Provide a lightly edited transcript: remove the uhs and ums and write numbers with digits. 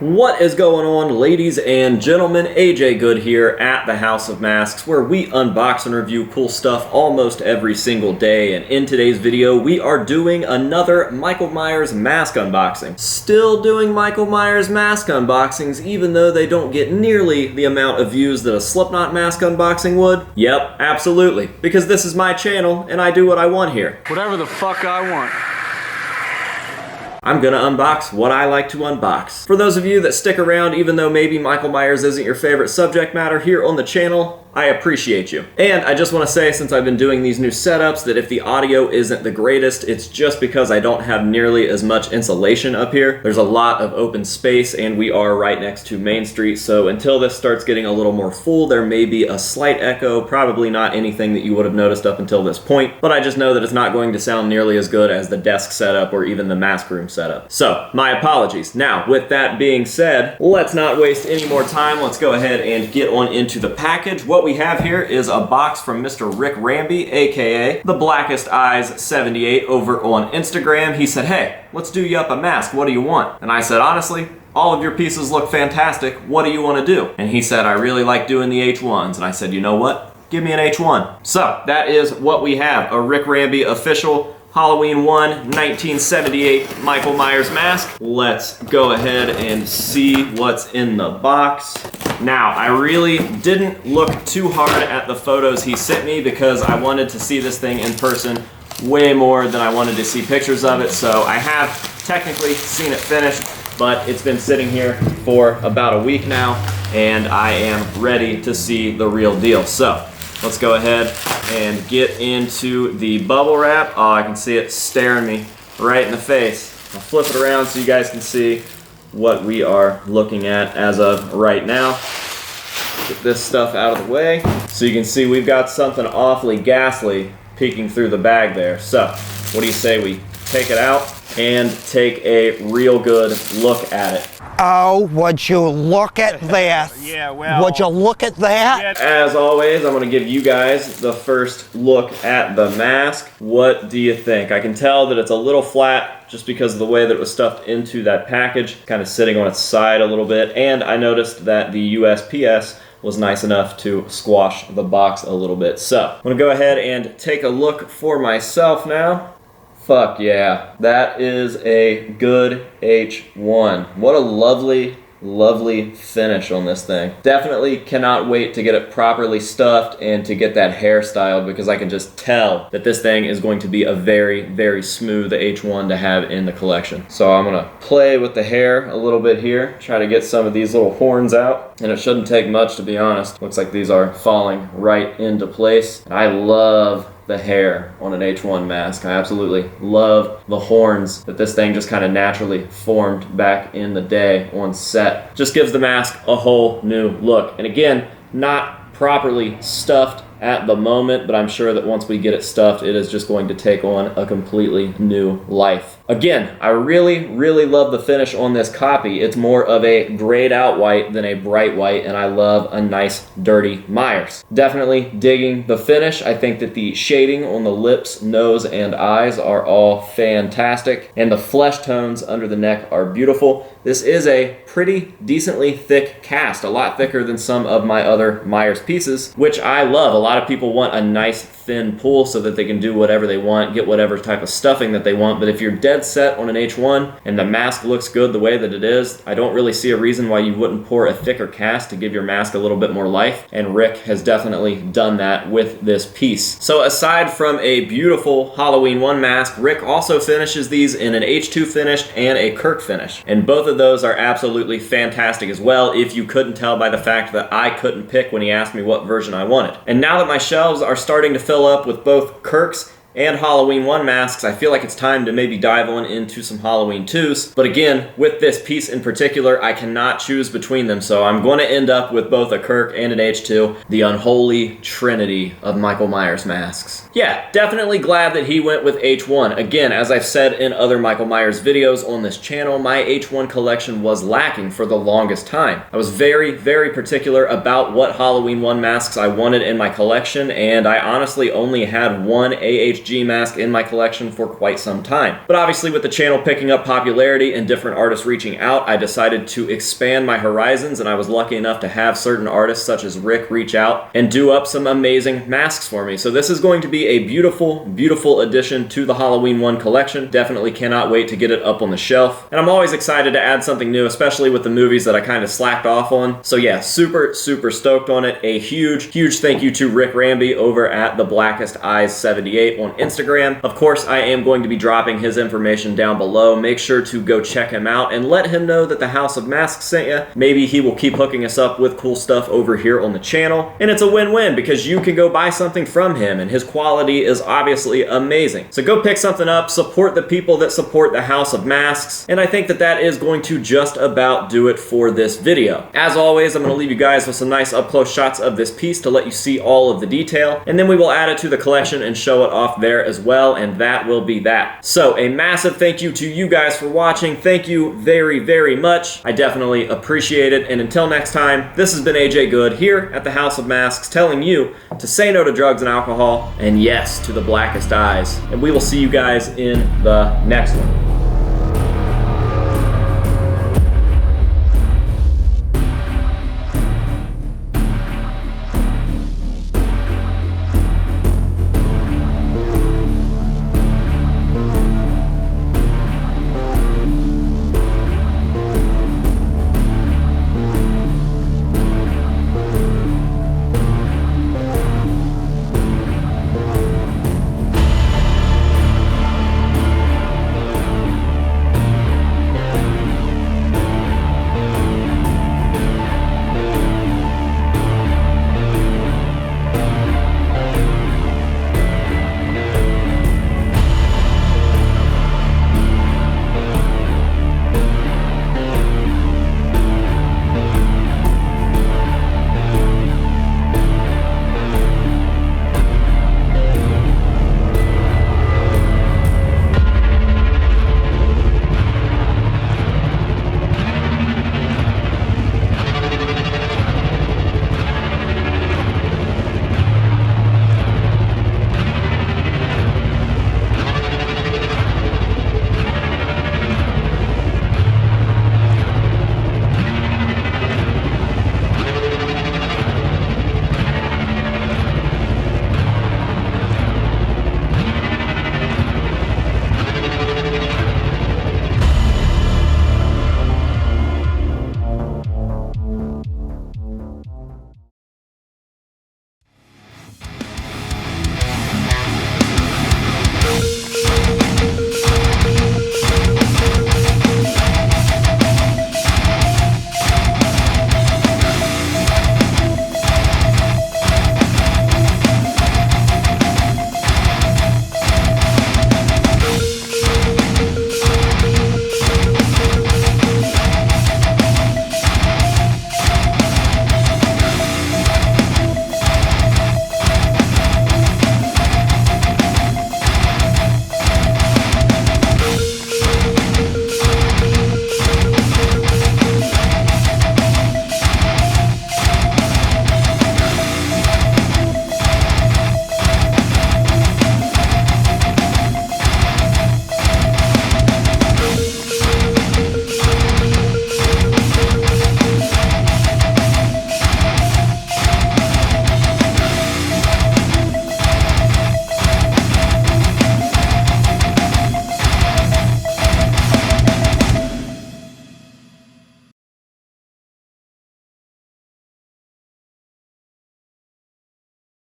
What is going on, ladies and gentlemen? AJ Good here at the House of Masks, where we unbox and review cool stuff almost every single day. And in today's video, we are doing another Michael Myers mask unboxing. Still doing Michael Myers mask unboxings, even though they don't get nearly the amount of views that a Slipknot mask unboxing would. Yep, absolutely. Because this is my channel, and I do what I want here. Whatever the fuck I want. I'm gonna unbox what I like to unbox. For those of you that stick around, even though maybe Michael Myers isn't your favorite subject matter here on the channel, I appreciate you. And I just want to say, since I've been doing these new setups, that if the audio isn't the greatest, it's just because I don't have nearly as much insulation up here. There's a lot of open space, and we are right next to Main Street, so until this starts getting a little more full, there may be a slight echo, probably not anything that you would have noticed up until this point, but I just know that it's not going to sound nearly as good as the desk setup or even the mask room setup. So, my apologies. Now, with that being said, let's not waste any more time. Let's go ahead and get on into the package. What we have here is a box from Mr. Rick Ramby, aka The Blackest Eyes 78 over on Instagram. He said, hey, let's do you up a mask. What do you want? And I said, honestly, all of your pieces look fantastic. What do you want to do? And he said, I really like doing the H1s. And I said, you know what? Give me an H1. So that is what we have. A Rick Ramby official Halloween 1, 1978 Michael Myers mask. Let's go ahead and see what's in the box. Now, I really didn't look too hard at the photos he sent me because I wanted to see this thing in person way more than I wanted to see pictures of it. So I have technically seen it finished, but it's been sitting here for about a week now, and I am ready to see the real deal. So let's go ahead and get into the bubble wrap. Oh, I can see it staring me right in the face. I'll flip it around so you guys can see what we are looking at as of right now. Get this stuff out of the way. So you can see we've got something awfully ghastly peeking through the bag there. So what do you say we take it out and take a real good look at it? Oh, would you look at this? Yeah, well. Would you look at that? As always, I'm going to give you guys the first look at the mask. What do you think? I can tell that it's a little flat just because of the way that it was stuffed into that package, kind of sitting on its side a little bit. And I noticed that the USPS was nice enough to squash the box a little bit. So I'm going to go ahead and take a look for myself now. Fuck yeah, that is a good H1. What a lovely, lovely finish on this thing. Definitely cannot wait to get it properly stuffed and to get that hair styled, because I can just tell that this thing is going to be a very, very smooth H1 to have in the collection. So I'm gonna play with the hair a little bit here, try to get some of these little horns out, and it shouldn't take much, to be honest. Looks like these are falling right into place. I love the hair on an H1 mask. I absolutely love the horns that this thing just kind of naturally formed back in the day on set. Just gives the mask a whole new look. And again, not properly stuffed at the moment, but I'm sure that once we get it stuffed, it is just going to take on a completely new life. Again, I really, really love the finish on this copy. It's more of a grayed out white than a bright white, and I love a nice dirty Myers. Definitely digging the finish. I think that the shading on the lips, nose, and eyes are all fantastic, and the flesh tones under the neck are beautiful. This is a pretty decently thick cast, a lot thicker than some of my other Myers pieces, which I love. A lot of people want a nice thin pull so that they can do whatever they want, get whatever type of stuffing that they want, but if you're dead set on an H1 and the mask looks good the way that it is, I don't really see a reason why you wouldn't pour a thicker cast to give your mask a little bit more life, and Rick has definitely done that with this piece. So aside from a beautiful Halloween 1 mask, Rick also finishes these in an H2 finish and a Kirk finish, and both of those are absolutely fantastic as well, if you couldn't tell by the fact that I couldn't pick when he asked me what version I wanted. And now that my shelves are starting to fill up with both Kirk's and Halloween 1 masks, I feel like it's time to maybe dive on into some Halloween 2s. But again, with this piece in particular, I cannot choose between them, so I'm going to end up with both a Kirk and an H2, the unholy trinity of Michael Myers masks. Yeah, definitely glad that he went with H1. Again, as I've said in other Michael Myers videos on this channel, my H1 collection was lacking for the longest time. I was very, very particular about what Halloween 1 masks I wanted in my collection, and I honestly only had one AH HG mask in my collection for quite some time. But obviously with the channel picking up popularity and different artists reaching out, I decided to expand my horizons, and I was lucky enough to have certain artists such as Rick reach out and do up some amazing masks for me. So this is going to be a beautiful, beautiful addition to the Halloween 1 collection. Definitely cannot wait to get it up on the shelf. And I'm always excited to add something new, especially with the movies that I kind of slacked off on. So yeah, super, super stoked on it. A huge, huge thank you to Rick Ramby over at the Blackest Eyes 78 on Instagram. Of course, I am going to be dropping his information down below. Make sure to go check him out and let him know that the House of Masks sent you. Maybe he will keep hooking us up with cool stuff over here on the channel. And it's a win-win because you can go buy something from him and his quality is obviously amazing. So go pick something up, support the people that support the House of Masks, and I think that that is going to just about do it for this video. As always, I'm going to leave you guys with some nice up-close shots of this piece to let you see all of the detail, and then we will add it to the collection and show it off there as well, and that will be that. So a massive thank you to you guys for watching. Thank you very, very much. I definitely appreciate it, and until next time, this has been AJ Good here at the House of Masks telling you to say no to drugs and alcohol, and yes to the blackest eyes. And we will see you guys in the next one.